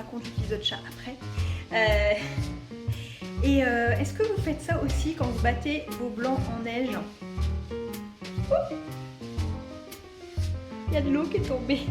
raconte l'épisode chat après. Est-ce que vous faites ça aussi quand vous battez vos blancs en neige? Il y a de l'eau qui est tombée.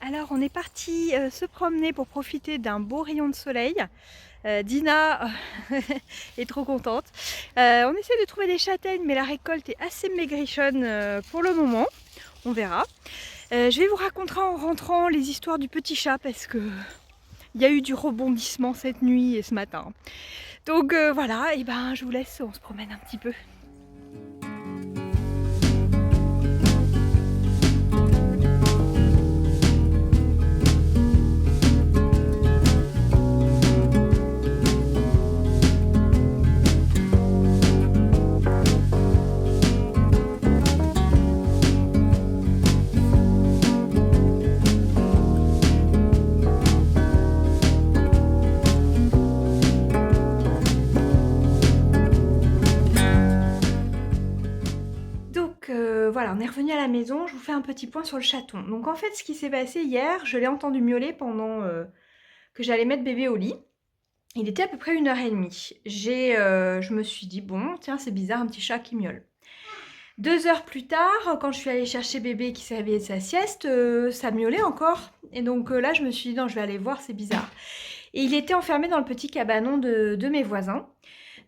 Alors on est parti se promener pour profiter d'un beau rayon de soleil. Dina est trop contente. On essaie de trouver des châtaignes mais la récolte est assez maigrichonne pour le moment. On verra. Je vais vous raconter en rentrant les histoires du petit chat parce que il y a eu du rebondissement cette nuit et ce matin. Donc voilà, et ben je vous laisse, on se promène un petit peu. Voilà, on est revenu à la maison, je vous fais un petit point sur le chaton. Donc en fait, ce qui s'est passé hier, je l'ai entendu miauler pendant que j'allais mettre bébé au lit. Il était à peu près 1h30. Je me suis dit, bon, tiens, c'est bizarre, un petit chat qui miaule. 2 heures plus tard, quand je suis allée chercher bébé qui s'est réveillé de sa sieste, ça miaulait encore. Et donc là, je me suis dit, non, je vais aller voir, c'est bizarre. Et il était enfermé dans le petit cabanon de mes voisins.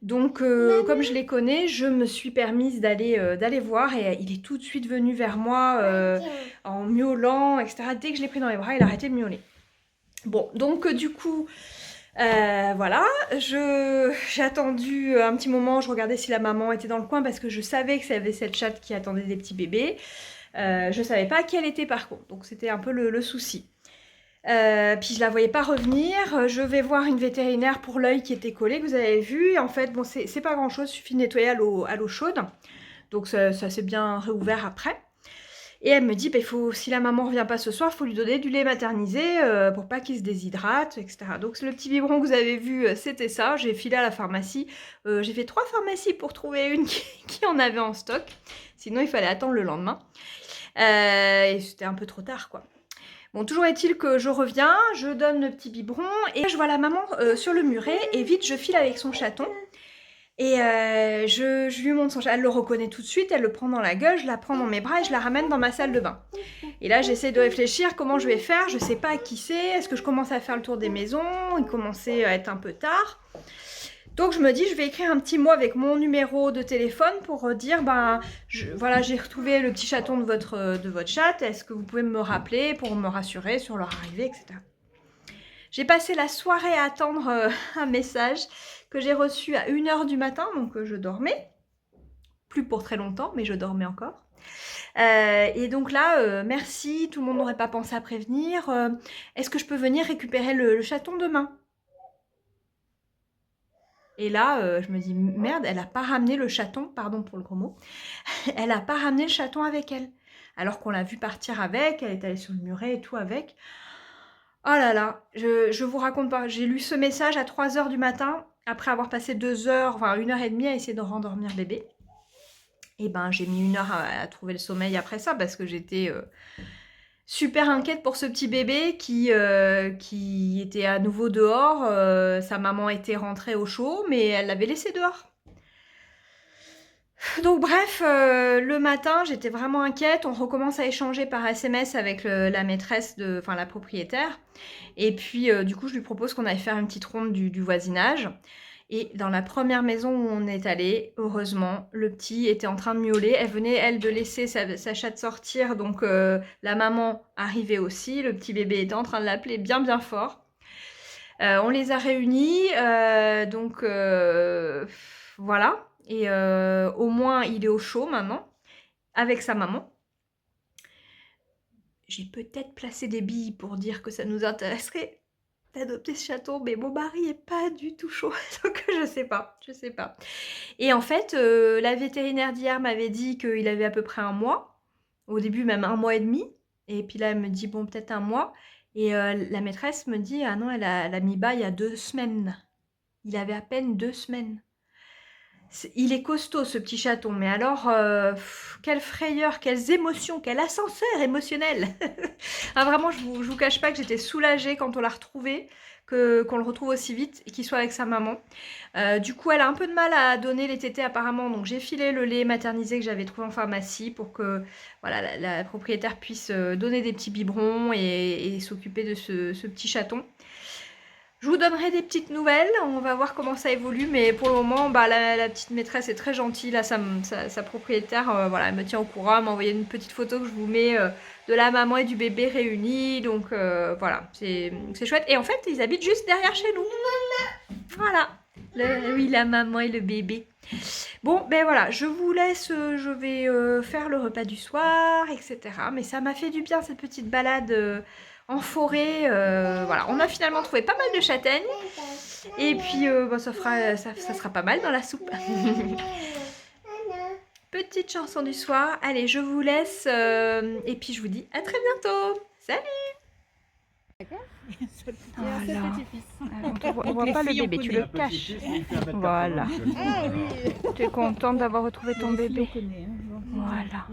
Donc, comme je les connais, je me suis permise d'aller voir et il est tout de suite venu vers moi en miaulant, etc. Dès que je l'ai pris dans les bras, il a arrêté de miauler. Bon, donc du coup, voilà, j'ai attendu un petit moment, je regardais si la maman était dans le coin parce que je savais que ça avait cette chatte qui attendait des petits bébés. Je savais pas qui elle était par contre, donc c'était un peu le souci. Puis je la voyais pas revenir, je vais voir une vétérinaire pour l'œil qui était collé, que vous avez vu, et en fait, bon, c'est pas grand chose, il suffit de nettoyer à l'eau chaude, donc ça s'est bien réouvert après. Et elle me dit, bah, si la maman revient pas ce soir, il faut lui donner du lait maternisé pour pas qu'il se déshydrate, etc. Donc le petit biberon que vous avez vu, c'était ça, j'ai filé à la pharmacie, j'ai fait 3 pharmacies pour trouver une qui en avait en stock, sinon il fallait attendre le lendemain, et c'était un peu trop tard quoi. Bon, toujours est-il que je reviens, je donne le petit biberon et je vois la maman sur le muret et vite je file avec son chaton et je lui montre son chaton, elle le reconnaît tout de suite, elle le prend dans la gueule, je la prends dans mes bras et je la ramène dans ma salle de bain. Et là j'essaie de réfléchir comment je vais faire, je sais pas qui c'est, est-ce que je commence à faire le tour des maisons, il commençait à être un peu tard. Donc je me dis, je vais écrire un petit mot avec mon numéro de téléphone pour dire, ben voilà, j'ai retrouvé le petit chaton de votre chatte, est-ce que vous pouvez me rappeler pour me rassurer sur leur arrivée, etc. J'ai passé la soirée à attendre un message que j'ai reçu à 1h du matin, donc je dormais. Plus pour très longtemps, mais je dormais encore. Et donc là, merci, tout le monde n'aurait pas pensé à prévenir. Est-ce que je peux venir récupérer le chaton demain ? Et là, je me dis, merde, elle a pas ramené le chaton, pardon pour le gros mot, elle a pas ramené le chaton avec elle. Alors qu'on l'a vu partir avec, elle est allée sur le muret et tout avec. Oh là là, je vous raconte pas, j'ai lu ce message à 3h du matin, après avoir passé 2 heures, enfin 1h30 à essayer de rendormir bébé. Et ben j'ai mis 1 heure à trouver le sommeil après ça, parce que j'étais super inquiète pour ce petit bébé qui était à nouveau dehors. Sa maman était rentrée au chaud, mais elle l'avait laissé dehors. Donc bref, le matin, j'étais vraiment inquiète. On recommence à échanger par SMS avec la maîtresse, enfin la propriétaire. Et puis, du coup, je lui propose qu'on aille faire une petite ronde du voisinage. Et dans la première maison où on est allé, heureusement, le petit était en train de miauler. Elle venait, elle, de laisser sa chatte sortir. Donc, la maman arrivait aussi. Le petit bébé était en train de l'appeler bien, bien fort. On les a réunis. Donc, voilà. Et au moins, il est au chaud maintenant, avec sa maman. J'ai peut-être placé des billes pour dire que ça nous intéresserait d'adopter ce chaton, mais mon mari est pas du tout chaud, donc je sais pas. Et en fait, la vétérinaire d'hier m'avait dit qu'il avait à peu près 1 mois, au début même 1 mois et demi, et puis là elle me dit bon peut-être 1 mois, et la maîtresse me dit ah non elle a mis bas il y a 2 semaines. Il avait à peine 2 semaines. Il est costaud ce petit chaton, mais alors quelle frayeur, quelles émotions, quel ascenseur émotionnel. Ah vraiment, je vous cache pas que j'étais soulagée quand on l'a retrouvé, qu'on le retrouve aussi vite et qu'il soit avec sa maman. Du coup, elle a un peu de mal à donner les tétés apparemment, donc j'ai filé le lait maternisé que j'avais trouvé en pharmacie pour que voilà, la propriétaire puisse donner des petits biberons et s'occuper de ce petit chaton. Je vous donnerai des petites nouvelles, on va voir comment ça évolue, mais pour le moment, bah, la petite maîtresse est très gentille, là, sa propriétaire, voilà, elle me tient au courant, elle m'a envoyé une petite photo que je vous mets de la maman et du bébé réunis, donc voilà, c'est chouette. Et en fait, ils habitent juste derrière chez nous. Voilà, oui, la maman et le bébé. Bon, ben voilà, je vous laisse, je vais faire le repas du soir, etc. Mais ça m'a fait du bien cette petite balade en forêt. Voilà, on a finalement trouvé pas mal de châtaignes. Et puis, bah, ça sera pas mal dans la soupe. Petite chanson du soir. Allez, je vous laisse. Et puis, je vous dis à très bientôt. Salut! Voilà. On voit pas le bébé, tu le caches. Voilà. Tu es contente d'avoir retrouvé ton bébé. Voilà.